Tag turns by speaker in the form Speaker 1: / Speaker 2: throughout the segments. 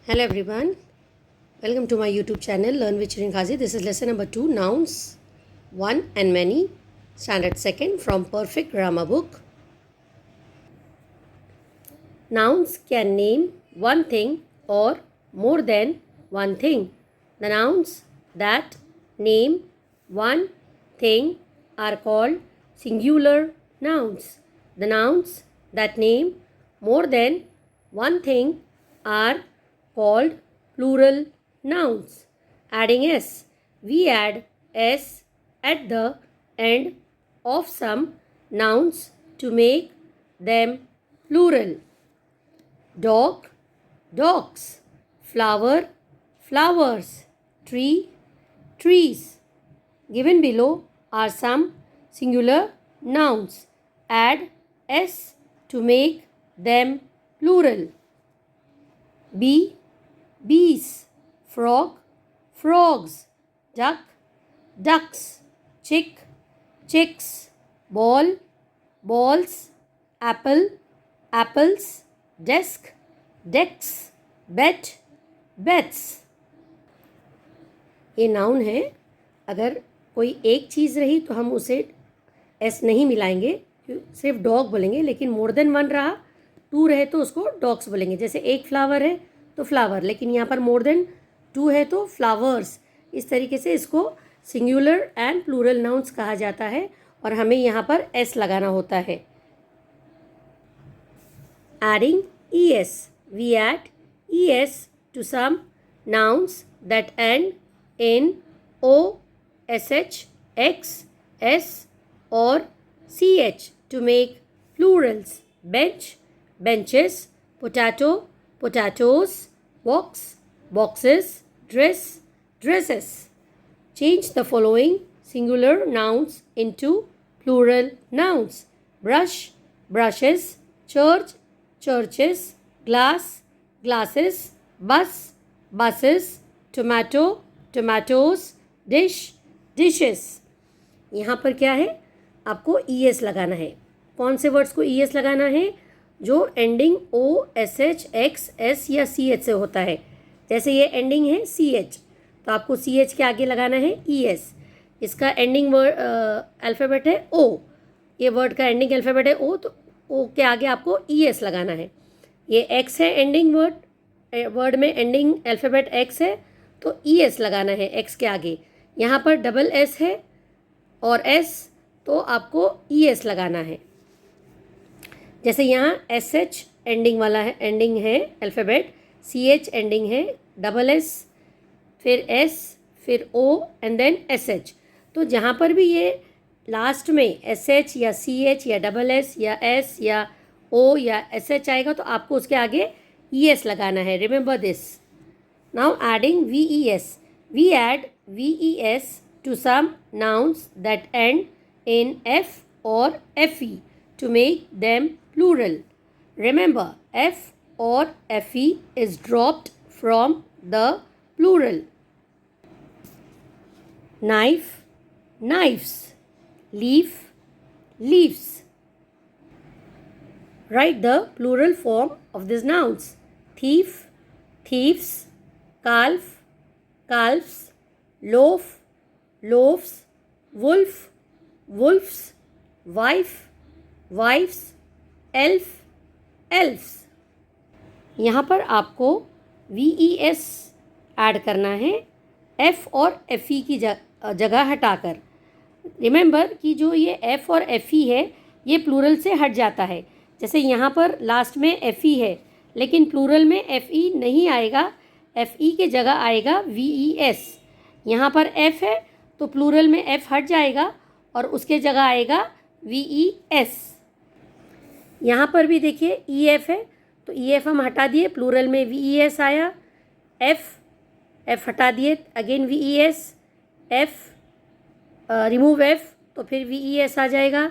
Speaker 1: Hello everyone, welcome to my YouTube channel Learn with Shirin Ghazi. This is lesson number 2, Nouns, One and Many, Standard 2nd from Perfect Grammar Book. Nouns can name one thing or more than one thing. The nouns that name one thing are called singular nouns. The nouns that name more than one thing are called plural nouns. Adding s, we add s at the end of some nouns to make them plural. Dog, dogs. Flower, flowers. Tree, trees. Given below are some singular nouns. Add s to make them plural. Bee, bees. Frog, frogs. Duck, ducks. Chick, chicks. Ball, balls. Apple, apples. Desk, desks. Bed, beds. ये noun है. अगर कोई एक चीज़ रही तो हम उसे S नहीं मिलाएंगे, सिर्फ डॉग बोलेंगे. लेकिन मोर देन वन रहा, टू रहे तो उसको डॉग्स बोलेंगे. जैसे एक फ्लावर है तो फ्लावर, लेकिन यहाँ पर मोर देन टू है तो फ्लावर्स. इस तरीके से इसको सिंगुलर एंड प्लूरल नाउन्स कहा जाता है और हमें यहाँ पर एस लगाना होता है. Adding es, we add es to some nouns that end in o, sh, x, s or ch to make plurals. Bench, benches. Potato, potatoes. Box, boxes. Dress, dresses. Change the following singular nouns into plural nouns. Brush, brushes. Church, churches. Glass, glasses. Bus, buses. Tomato, tomatoes. Dish, dishes. यहाँ पर क्या है, आपको ES लगाना है. कौन से words को ES लगाना है? जो ending O, SH, X, S या CH से होता है. जैसे ये एंडिंग है CH, तो आपको CH के आगे लगाना है ES. इसका एंडिंग वर्ड अल्फ़ाबेट है O. ये वर्ड का एंडिंग अल्फ़ाबेट है O, तो O के आगे आपको ES लगाना है. ये X है एंडिंग वर्ड में एंडिंग अल्फ़ाबेट X है, तो ES लगाना है X के आगे. यहाँ पर डबल S है और S, तो आपको ES लगाना है. जैसे यहाँ SH एंडिंग वाला है, एंडिंग है अल्फ़ाबेट. CH एंडिंग है, डबल S, फिर S, फिर O एंड देन SH. तो जहाँ पर भी ये लास्ट में SH या CH या डबल S या S या O या SH आएगा तो आपको उसके आगे ES लगाना है. Remember this. Now adding VES, we add VES to some nouns that end in F or FE to make them plural. Remember, F or FE is dropped from the plural. Knife, knives. Leaf, leaves. Write the plural form of these nouns. Thief, thieves. Calf, calves. Loaf, loaves. Wolf, wolves. Wife, wives. Elf, elves. यहाँ पर आपको VES add करना है F और FE की जगह हटाकर. Remember कि जो ये F और FE है ये प्लूरल से हट जाता है. जैसे यहाँ पर लास्ट में FE है, लेकिन प्लूरल में FE नहीं आएगा, FE के जगह आएगा VES. यहाँ पर F है तो प्लूरल में F हट जाएगा और उसके जगह आएगा VES. यहाँ पर भी देखिए EF है तो EF हम हटा दिए, प्लूरल में VES आया. F हटा दिए, again VES. F remove F तो फिर VES आ जाएगा.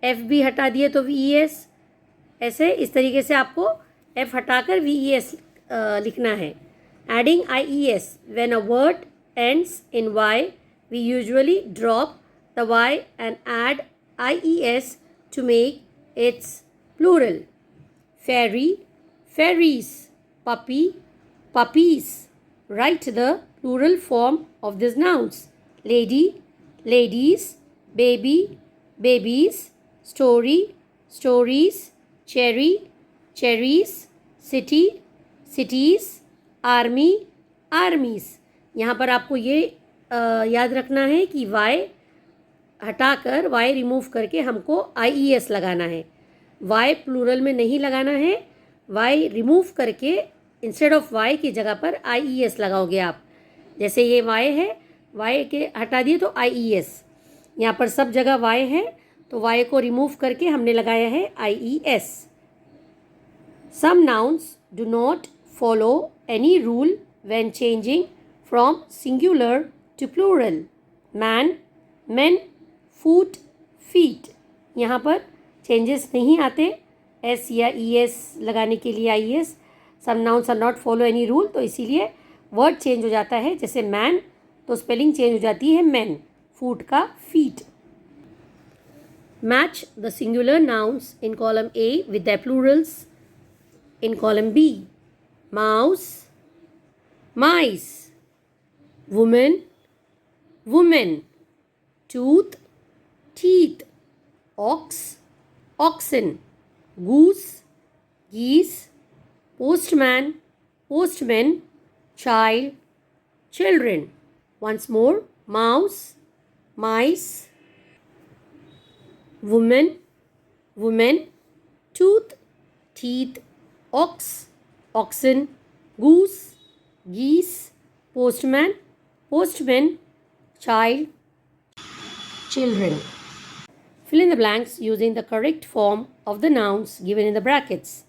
Speaker 1: F भी हटा दिए तो VES. ऐसे इस तरीके से आपको F हटाकर VES लिखना है. Adding IES, when a word ends in Y, we usually drop the Y and add IES to make its plural. Fairy, fairies. Puppy, puppies. Write the plural form of these nouns. Lady, ladies, baby, babies, story, stories, cherry, cherries, city, cities, army, armies. यहाँ पर आपको ये याद रखना है कि y हटाकर y remove करके हमको IES लगाना है. y प्लूरल में नहीं लगाना है. y रिमूव करके इंस्टेड ऑफ y की जगह पर IES लगाओगे आप. जैसे ये y है, y के हटा दिए तो IES. यहाँ पर सब जगह y है तो y को रिमूव करके हमने लगाया है IES. Some nouns do not follow any rule when changing from singular to plural. Man, men, foot, feet. यहाँ पर चेंजेस नहीं आते एस या ES लगाने के लिए IES. Some nouns are not follow any rule, तो इसीलिए वर्ड चेंज हो जाता है. जैसे मैन तो स्पेलिंग चेंज हो जाती है मैन, फूट का feet. Match the singular nouns in column A with their plurals in column B. Mouse, mice. Woman, women. Tooth, teeth. Ox, oxen. Goose, geese. Postman, postmen. Child, children. Once more, mouse, mice. Woman, women. Tooth, teeth. Ox, oxen. Goose, geese. Postman, postmen. Child, children. Fill in the blanks using the correct form of the nouns given in the brackets.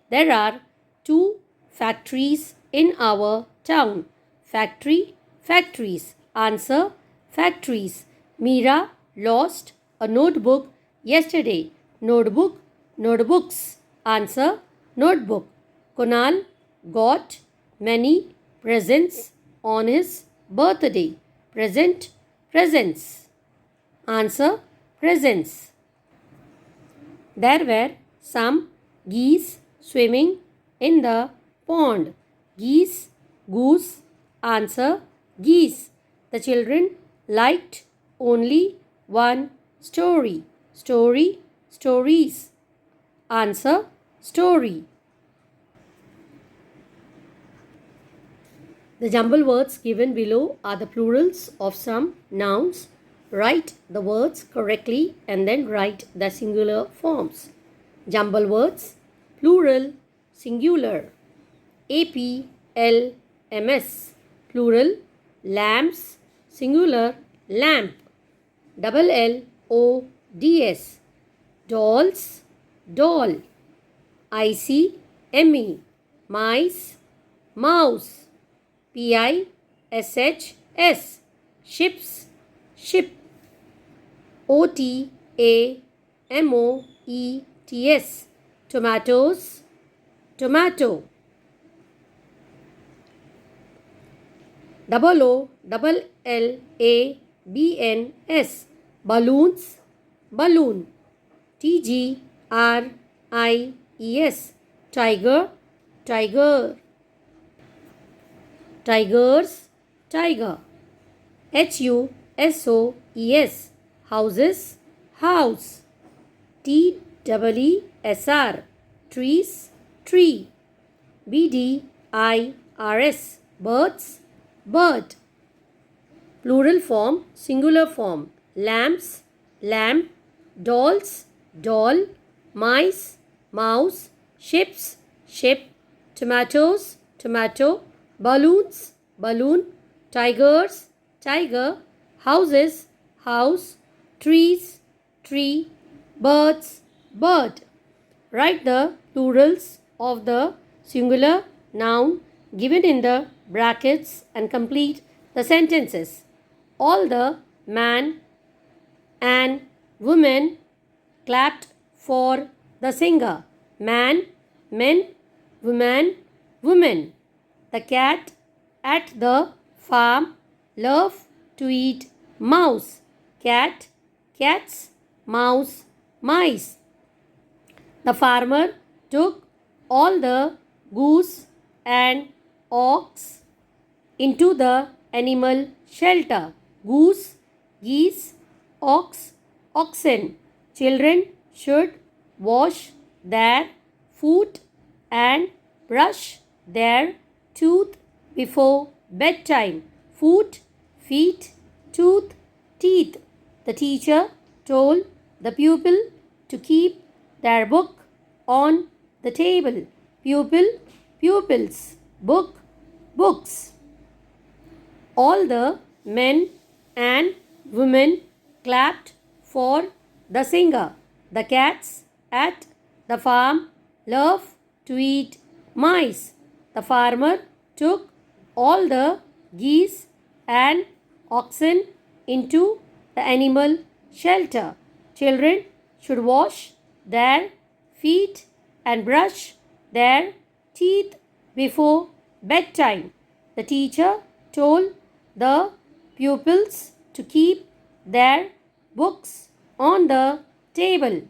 Speaker 1: There are 2 factories in our town. Factory, factories. Answer, factories. Meera lost a notebook yesterday. Notebook, notebooks. Answer, notebook. Kunal got many presents on his birthday. Present, presents. Answer, presents. There were some geese swimming in the pond. Geese, goose. Answer, geese. The children liked only one story. Story, stories. Answer, story. The jumble words given below are the plurals of some nouns. Write the words correctly and then write the singular forms. Jumble words, plural, singular. APLMS, plural, lamps, singular, lamp. LLODS, dolls, doll. ICME, mice, mouse. PISHS, ships, ship. OTAMOETS, tomatoes, tomato. OOLLABNS, balloons, balloon. TGRIES, tiger, tiger. Tigers, tiger. HUSOES, houses, house. TEESR, trees, tree. BDIRS, birds, bird. Plural form, singular form. Lamps, lamp. Dolls, doll. Mice, mouse. Ships, ship. Tomatoes, tomato. Balloons, balloon. Tigers, tiger. Houses, house. Trees, tree. Birds, bird. Write the plurals of the singular noun given in the brackets and complete the sentences. All the man and women clapped for the singer. Man, men, woman, women. The cat at the farm loved to eat mouse. Cat, cats, mouse, mice. The farmer took all the goose and ox into the animal shelter. Goose, geese, ox, oxen. Children should wash their foot and brush their tooth before bedtime. Foot, feet, tooth, teeth. The teacher told the pupil to keep their book on the table. Pupil, pupils. Book, books. All the men and women clapped for the singer. The cats at the farm love to eat mice. The farmer took all the geese and oxen into the animal shelter. Children should wash their feet and brush their teeth before bedtime. The teacher told the pupils to keep their books on the table.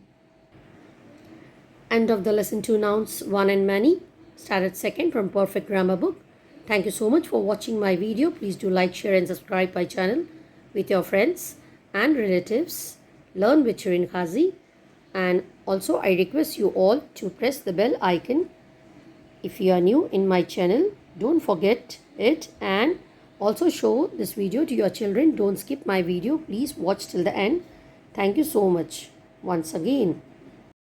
Speaker 1: End of the lesson 2 nouns one and many. Started second from Perfect Grammar book. Thank you so much for watching my video. Please do like, share and subscribe my channel with your friends and relatives. Learn with Shirin Khazi. And also I request you all to press the bell icon. If you are new in my channel, don't forget it, and also show this video to your children. Don't skip my video. Please watch till the end. Thank you so much once again.